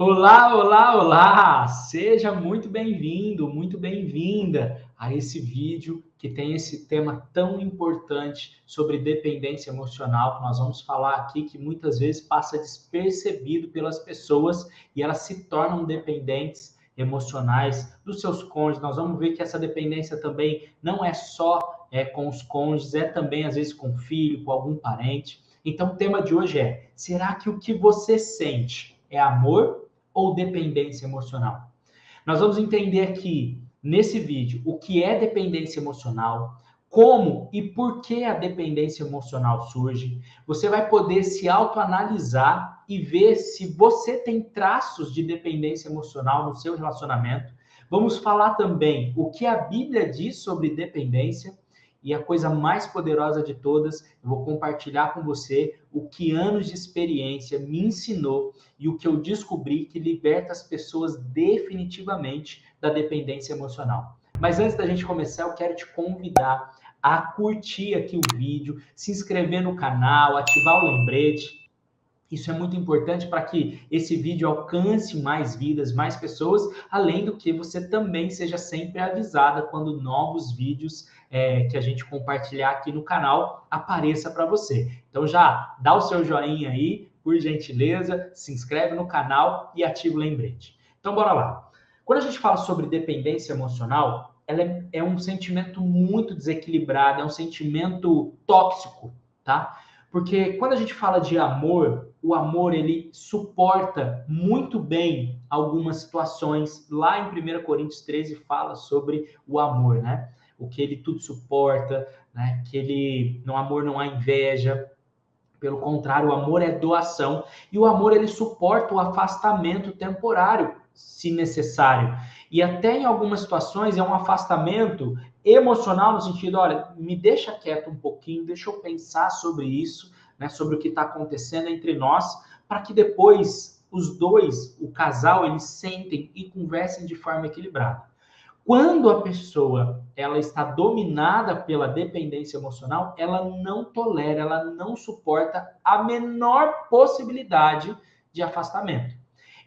Olá, olá, olá! Seja muito bem-vindo, muito bem-vinda a esse vídeo que tem esse tema tão importante sobre dependência emocional, que nós vamos falar aqui, que muitas vezes passa despercebido pelas pessoas e elas se tornam dependentes emocionais dos seus cônjuges. Nós vamos ver que essa dependência também não é só com os cônjuges, é também às vezes com o filho, com algum parente. Então, o tema de hoje é: será que o que você sente é amor ou dependência emocional? Nós vamos entender aqui, nesse vídeo, o que é dependência emocional, como e por que a dependência emocional surge. Você vai poder se autoanalisar e ver se você tem traços de dependência emocional no seu relacionamento. Vamos falar também o que a Bíblia diz sobre dependência. E a coisa mais poderosa de todas, eu vou compartilhar com você o que anos de experiência me ensinou e o que eu descobri que liberta as pessoas definitivamente da dependência emocional. Mas antes da gente começar, eu quero te convidar a curtir aqui o vídeo, se inscrever no canal, ativar o lembrete. Isso é muito importante para que esse vídeo alcance mais vidas, mais pessoas, além do que você também seja sempre avisada quando novos vídeos que a gente compartilhar aqui no canal apareça para você. Então já dá o seu joinha aí, por gentileza, se inscreve no canal e ativa o lembrete. Então bora lá. Quando a gente fala sobre dependência emocional, ela é um sentimento muito desequilibrado, é um sentimento tóxico, tá? Porque quando a gente fala de amor, o amor ele suporta muito bem algumas situações. Lá em 1 Coríntios 13 fala sobre o amor, né? O que ele tudo suporta, né? Que ele no amor não há inveja. Pelo contrário, o amor é doação e o amor ele suporta o afastamento temporário, se necessário. E até em algumas situações é um afastamento emocional no sentido, olha, me deixa quieto um pouquinho, deixa eu pensar sobre isso, né, sobre o que está acontecendo entre nós, para que depois os dois, o casal, eles sentem e conversem de forma equilibrada. Quando a pessoa ela está dominada pela dependência emocional, ela não tolera, ela não suporta a menor possibilidade de afastamento.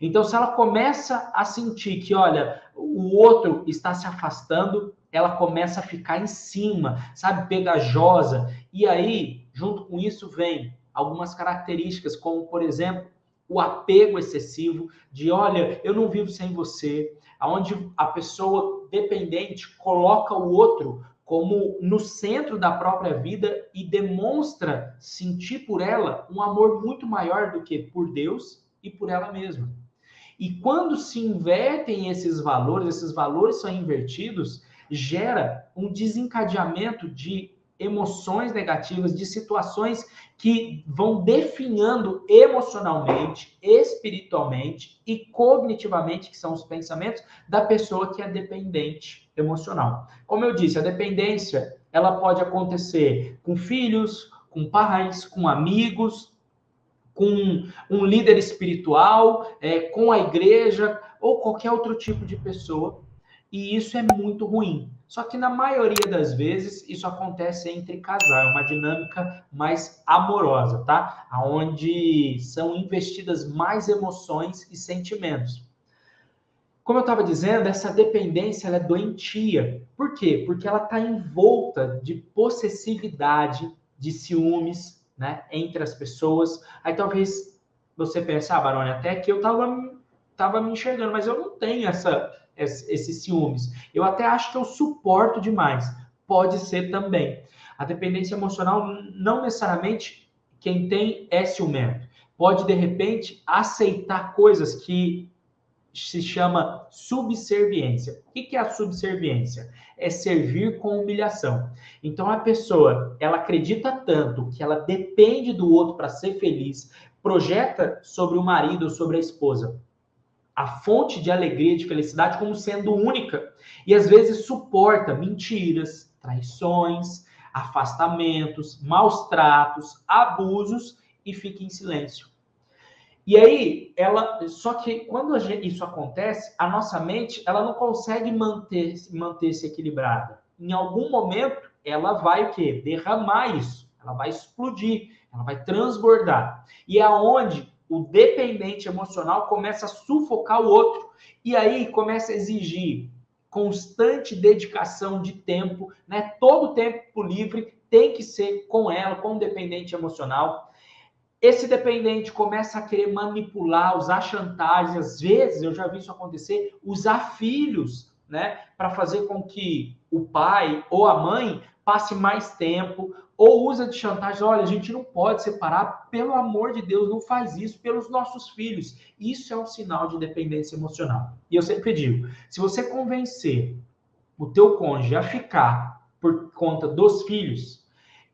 Então, se ela começa a sentir que, olha, o outro está se afastando, ela começa a ficar em cima, sabe, pegajosa. E aí, junto com isso, vem algumas características, como, por exemplo, o apego excessivo, de, olha, eu não vivo sem você, onde a pessoa dependente coloca o outro como no centro da própria vida e demonstra sentir por ela um amor muito maior do que por Deus e por ela mesma. E quando se invertem esses valores são invertidos, gera um desencadeamento de emoções negativas, de situações que vão definhando emocionalmente, espiritualmente e cognitivamente, que são os pensamentos da pessoa que é dependente emocional. Como eu disse, a dependência, ela pode acontecer com filhos, com pais, com amigos, com um líder espiritual, com a igreja ou qualquer outro tipo de pessoa. E isso é muito ruim. Só que na maioria das vezes isso acontece entre casal, é uma dinâmica mais amorosa, tá? Onde são investidas mais emoções e sentimentos. Como eu estava dizendo, essa dependência ela é doentia. Por quê? Porque ela está envolta de possessividade, de ciúmes, né, entre as pessoas. Aí talvez você pense, Baroni, até que eu estava me enxergando, mas eu não tenho esses ciúmes. Eu até acho que eu suporto demais. Pode ser também. A dependência emocional, não necessariamente quem tem é ciumento. Pode, de repente, aceitar coisas que se chama subserviência. O que é a subserviência? É servir com humilhação. Então a pessoa, ela acredita tanto que ela depende do outro para ser feliz, projeta sobre o marido ou sobre a esposa a fonte de alegria e de felicidade como sendo única e às vezes suporta mentiras, traições, afastamentos, maus tratos, abusos e fica em silêncio. E aí, só que quando isso acontece, a nossa mente, ela não consegue manter-se equilibrada. Em algum momento, ela vai o quê? Derramar isso. Ela vai explodir, ela vai transbordar. E é onde o dependente emocional começa a sufocar o outro. E aí começa a exigir constante dedicação de tempo, né? Todo o tempo livre tem que ser com ela, com o dependente emocional. Esse dependente começa a querer manipular, usar chantagem, às vezes, eu já vi isso acontecer, usar filhos, né, para fazer com que o pai ou a mãe passe mais tempo, ou usa de chantagem, olha, a gente não pode separar, pelo amor de Deus, não faz isso pelos nossos filhos. Isso é um sinal de dependência emocional. E eu sempre digo, se você convencer o teu cônjuge a ficar por conta dos filhos,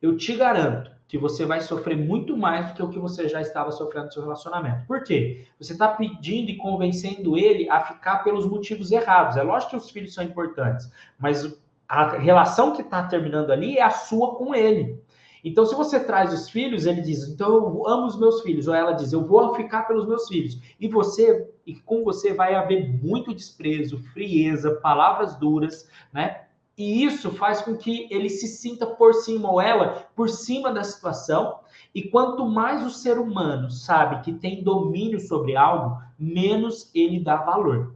eu te garanto que você vai sofrer muito mais do que o que você já estava sofrendo no seu relacionamento. Por quê? Você está pedindo e convencendo ele a ficar pelos motivos errados. É lógico que os filhos são importantes, mas a relação que está terminando ali é a sua com ele. Então, se você traz os filhos, ele diz, então eu amo os meus filhos, ou ela diz, eu vou ficar pelos meus filhos. E com você vai haver muito desprezo, frieza, palavras duras, né? E isso faz com que ele se sinta por cima, ou ela, por cima da situação. E quanto mais o ser humano sabe que tem domínio sobre algo, menos ele dá valor.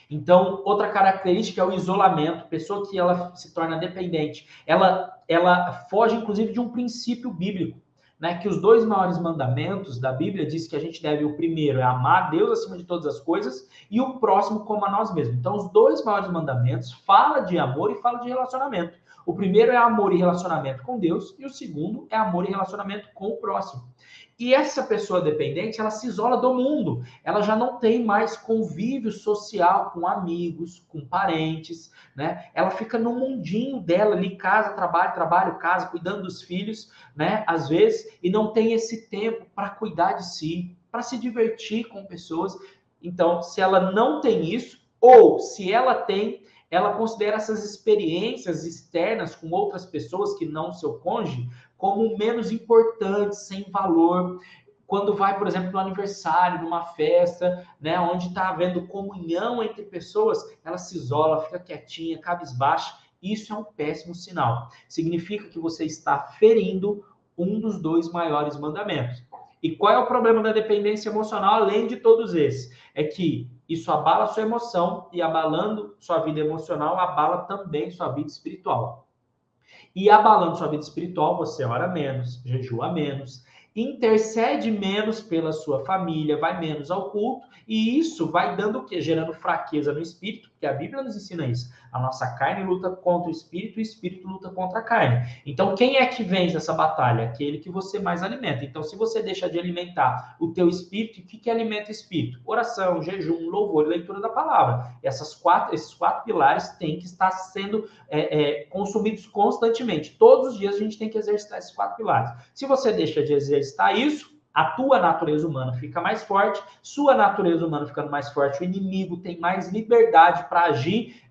Então, outra característica é o isolamento. Pessoa que ela se torna dependente, ela foge, inclusive, de um princípio bíblico, né? Que os 2 maiores mandamentos da Bíblia diz que a gente deve, o primeiro é amar Deus acima de todas as coisas e o próximo como a nós mesmos. Então, os 2 maiores mandamentos fala de amor e fala de relacionamento. O primeiro é amor e relacionamento com Deus e o segundo é amor e relacionamento com o próximo. E essa pessoa dependente, ela se isola do mundo. Ela já não tem mais convívio social com amigos, com parentes, né? Ela fica no mundinho dela ali, casa, trabalho, casa, cuidando dos filhos, né? Às vezes, e não tem esse tempo para cuidar de si, para se divertir com pessoas. Então, se ela não tem isso, ou se ela tem, ela considera essas experiências externas com outras pessoas que não o seu cônjuge como menos importantes, sem valor. Quando vai, por exemplo, no aniversário, numa festa, né, onde está havendo comunhão entre pessoas, ela se isola, fica quietinha, cabisbaixa. Isso é um péssimo sinal. Significa que você está ferindo um dos 2 maiores mandamentos. E qual é o problema da dependência emocional, além de todos esses? É que isso abala sua emoção e, abalando sua vida emocional, abala também sua vida espiritual. E abalando sua vida espiritual, você ora menos, jejua menos, intercede menos pela sua família, vai menos ao culto, e isso vai dando o quê? Gerando fraqueza no espírito, porque a Bíblia nos ensina isso. A nossa carne luta contra o espírito luta contra a carne. Então, quem é que vence essa batalha? Aquele que você mais alimenta. Então, se você deixa de alimentar o teu espírito, o que alimenta o espírito? Oração, jejum, louvor e leitura da palavra. Esses 4 pilares têm que estar sendo consumidos constantemente. Todos os dias a gente tem que exercitar esses 4 pilares. Se você deixa de exercitar isso, a tua natureza humana fica mais forte, sua natureza humana ficando mais forte, o inimigo tem mais liberdade para agir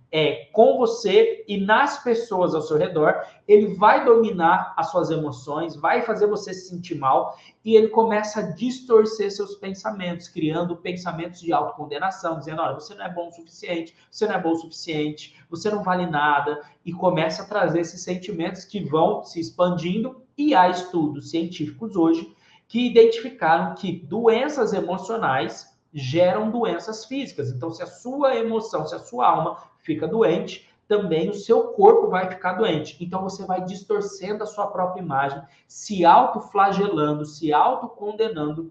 com você e nas pessoas ao seu redor. Ele vai dominar as suas emoções, vai fazer você se sentir mal e ele começa a distorcer seus pensamentos, criando pensamentos de autocondenação, dizendo, olha, você não é bom o suficiente, você não é bom o suficiente, você não vale nada, e começa a trazer esses sentimentos que vão se expandindo. E há estudos científicos hoje que identificaram que doenças emocionais geram doenças físicas. Então, se a sua emoção, se a sua alma fica doente, também o seu corpo vai ficar doente. Então, você vai distorcendo a sua própria imagem, se autoflagelando, se autocondenando.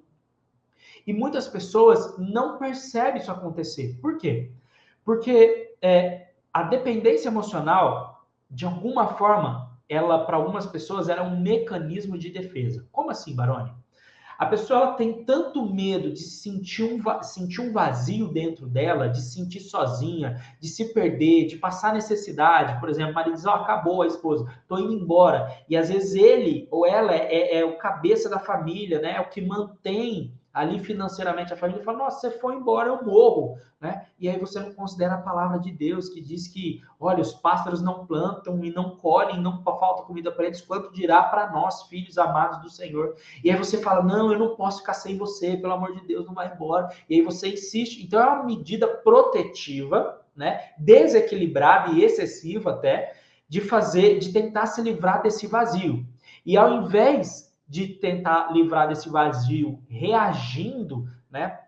E muitas pessoas não percebem isso acontecer. Por quê? Porque a dependência emocional, de alguma forma, ela, para algumas pessoas, era um mecanismo de defesa. Como assim, Baroni? A pessoa ela tem tanto medo de sentir um vazio dentro dela, de sentir sozinha, de se perder, de passar necessidade. Por exemplo, o marido diz, acabou a esposa, estou indo embora. E às vezes ele ou ela é o cabeça da família, né? É o que mantém ali financeiramente a família, fala, nossa, você foi embora, eu morro, né? E aí você não considera a palavra de Deus, que diz que, olha, os pássaros não plantam e não colhem, não falta comida para eles, quanto dirá para nós, filhos amados do Senhor. E aí você fala, não, eu não posso ficar sem você, pelo amor de Deus, não vai embora. E aí você insiste. Então é uma medida protetiva, né? Desequilibrada e excessiva até, de tentar se livrar desse vazio. E ao invés de tentar livrar desse vazio reagindo, né?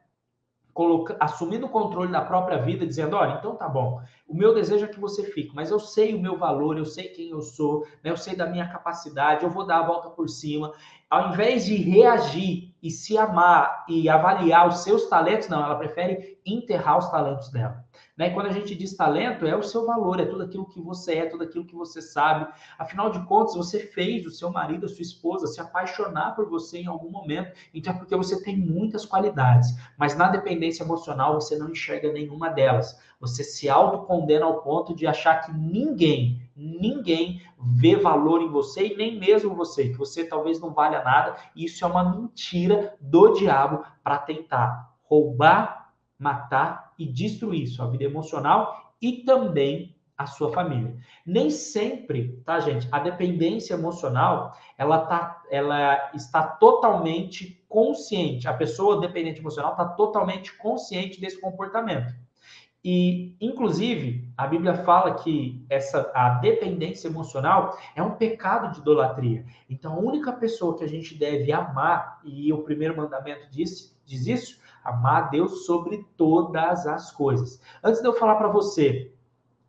Assumindo o controle da própria vida, dizendo, olha, então tá bom, o meu desejo é que você fique, mas eu sei o meu valor, eu sei quem eu sou, né? Eu sei da minha capacidade, eu vou dar a volta por cima. Ao invés de reagir e se amar e avaliar os seus talentos, não, ela prefere enterrar os talentos dela. Né? E quando a gente diz talento, é o seu valor, é tudo aquilo que você é, tudo aquilo que você sabe. Afinal de contas, você fez o seu marido, a sua esposa se apaixonar por você em algum momento, então é porque você tem muitas qualidades, mas na dependência emocional você não enxerga nenhuma delas. Você se autocondena ao ponto de achar que ninguém vê valor em você e nem mesmo você, que você talvez não valha nada. E isso é uma mentira do diabo para tentar roubar, matar e destruir sua vida emocional e também a sua família. Nem sempre, tá, gente? A dependência emocional, ela está totalmente consciente. A pessoa dependente emocional está totalmente consciente desse comportamento. E, inclusive, a Bíblia fala que a dependência emocional é um pecado de idolatria. Então, a única pessoa que a gente deve amar, e o primeiro mandamento diz isso, amar a Deus sobre todas as coisas. Antes de eu falar para você,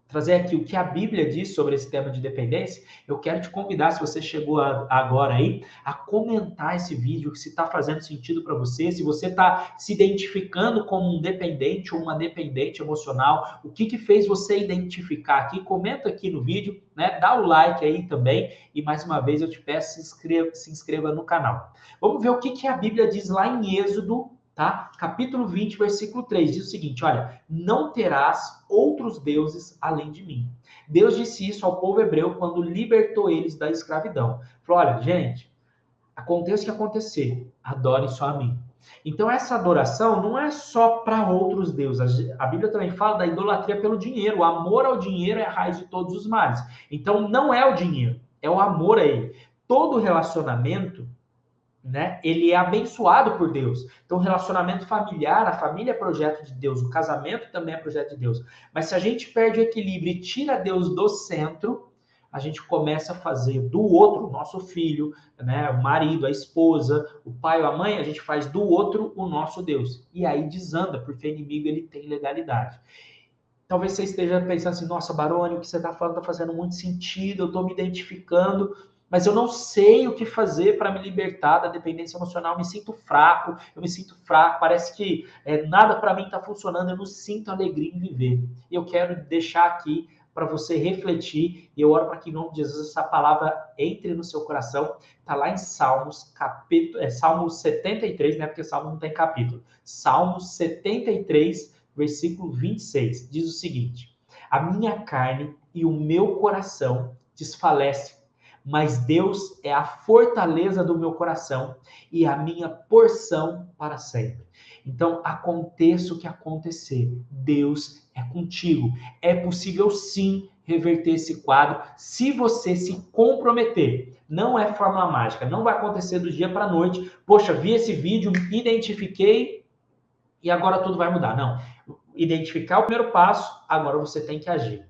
trazer aqui o que a Bíblia diz sobre esse tema de dependência, eu quero te convidar, se você chegou agora aí, a comentar esse vídeo, se está fazendo sentido para você, se você está se identificando como um dependente ou uma dependente emocional, o que fez você identificar aqui, comenta aqui no vídeo, né? Dá o like aí também, e mais uma vez eu te peço, se inscreva no canal. Vamos ver o que a Bíblia diz lá em Êxodo, tá? Capítulo 20, versículo 3, diz o seguinte, olha, não terás outros deuses além de mim. Deus disse isso ao povo hebreu quando libertou eles da escravidão. Falou, olha, gente, aconteça o que acontecer, adorem só a mim. Então, essa adoração não é só para outros deuses. A Bíblia também fala da idolatria pelo dinheiro. O amor ao dinheiro é a raiz de todos os males. Então, não é o dinheiro, é o amor a ele. Todo relacionamento, né? Ele é abençoado por Deus. Então, o relacionamento familiar, a família é projeto de Deus, o casamento também é projeto de Deus. Mas se a gente perde o equilíbrio e tira Deus do centro, a gente começa a fazer do outro, o nosso filho, né, o marido, a esposa, o pai ou a mãe, a gente faz do outro o nosso Deus. E aí desanda, porque o inimigo ele tem legalidade. Talvez você esteja pensando assim, nossa, Baroni, o que você está falando está fazendo muito sentido, eu estou me identificando, mas eu não sei o que fazer para me libertar da dependência emocional, eu me sinto fraco, parece que nada para mim está funcionando, eu não sinto alegria em viver. E eu quero deixar aqui para você refletir, e eu oro para que em nome de Jesus essa palavra entre no seu coração. Está lá em Salmos, Salmos 73, né? Porque Salmos não tem capítulo. Salmos 73, versículo 26, diz o seguinte: a minha carne e o meu coração desfalecem, mas Deus é a fortaleza do meu coração e a minha porção para sempre. Então, aconteça o que acontecer, Deus é contigo. É possível sim reverter esse quadro se você se comprometer. Não é fórmula mágica, não vai acontecer do dia para a noite. Poxa, vi esse vídeo, me identifiquei e agora tudo vai mudar. Não. Identificar o primeiro passo, agora você tem que agir.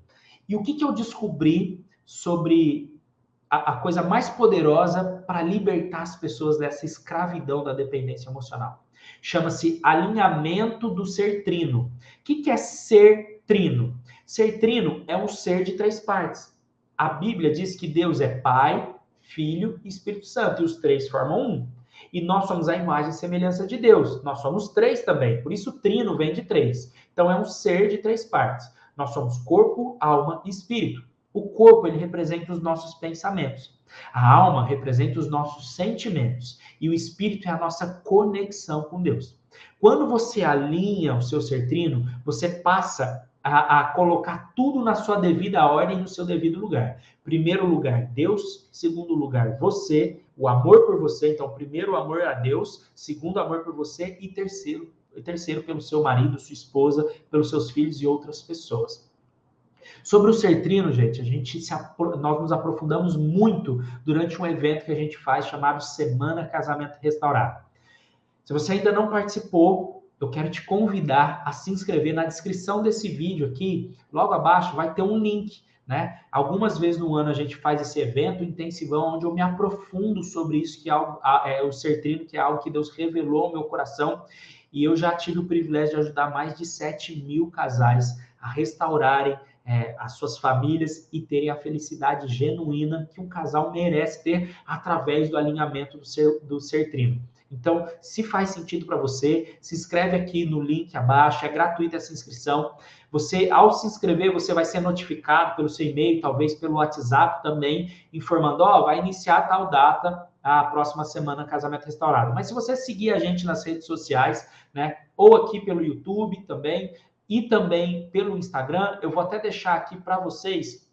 E o que eu descobri sobre a coisa mais poderosa para libertar as pessoas dessa escravidão da dependência emocional? Chama-se alinhamento do ser trino. O que é ser trino? Ser trino é um ser de três partes. A Bíblia diz que Deus é Pai, Filho e Espírito Santo, e os três formam um. E nós somos a imagem e semelhança de Deus. Nós somos três também, por isso trino vem de três. Então é um ser de três partes. Nós somos corpo, alma e espírito. O corpo, ele representa os nossos pensamentos. A alma representa os nossos sentimentos. E o espírito é a nossa conexão com Deus. Quando você alinha o seu ser trino, você passa a colocar tudo na sua devida ordem, no seu devido lugar. Primeiro lugar, Deus. Segundo lugar, você. O amor por você. Então, primeiro, o amor a Deus. Segundo, o amor por você. E terceiro, pelo seu marido, sua esposa, pelos seus filhos e outras pessoas. Sobre o ser trino, gente, nós nos aprofundamos muito durante um evento que a gente faz chamado Semana Casamento Restaurado. Se você ainda não participou, eu quero te convidar a se inscrever. Na descrição desse vídeo aqui, logo abaixo, vai ter um link, né? Algumas vezes no ano a gente faz esse evento intensivão, onde eu me aprofundo sobre isso, que é, o Ser Trino, que é algo que Deus revelou ao meu coração, e eu já tive o privilégio de ajudar mais de 7.000 casais a restaurarem as suas famílias e terem a felicidade genuína que um casal merece ter através do alinhamento do Ser Trino. Então, se faz sentido para você, se inscreve aqui no link abaixo, é gratuita essa inscrição. Você, ao se inscrever, você vai ser notificado pelo seu e-mail, talvez pelo WhatsApp também, informando, vai iniciar tal data, a próxima semana, Casamento Restaurado. Mas se você seguir a gente nas redes sociais, né, ou aqui pelo YouTube também, e também pelo Instagram, eu vou até deixar aqui para vocês,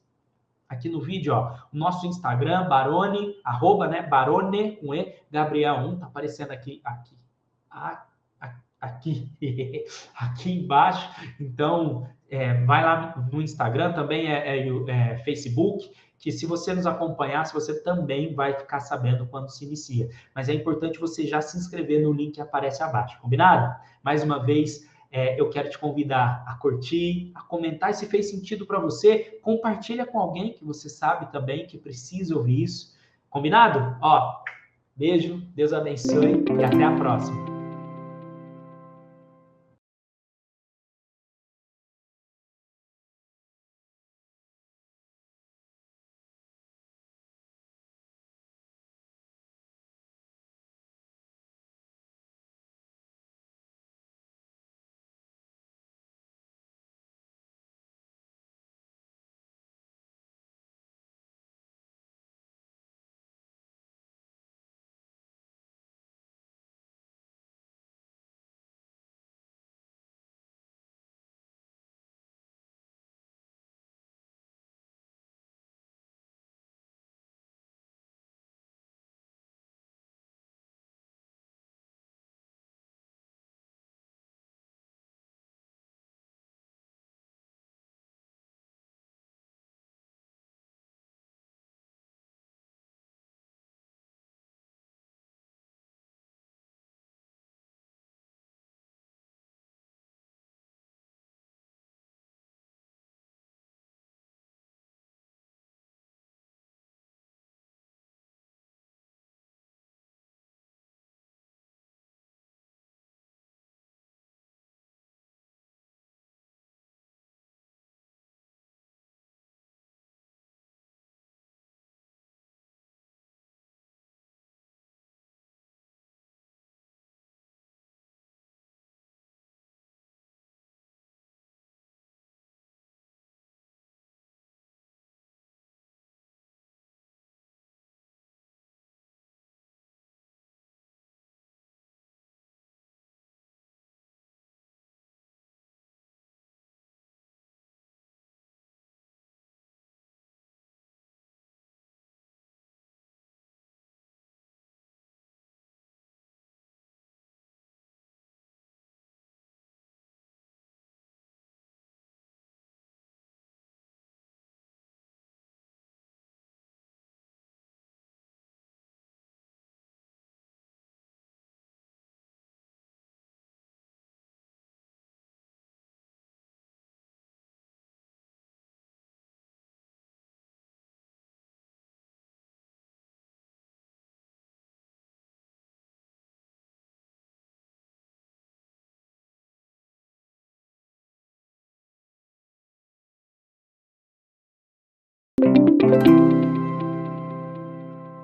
aqui no vídeo, o nosso Instagram, Barone, @ Barone, com E, Gabriel1, tá aparecendo aqui aqui embaixo. Então, vai lá no Instagram, também Facebook, que se você nos acompanhar, você também vai ficar sabendo quando se inicia. Mas é importante você já se inscrever no link que aparece abaixo, combinado? Mais uma vez, eu quero te convidar a curtir, a comentar, e se fez sentido para você, compartilha com alguém que você sabe também que precisa ouvir isso. Combinado? Beijo, Deus abençoe e até a próxima.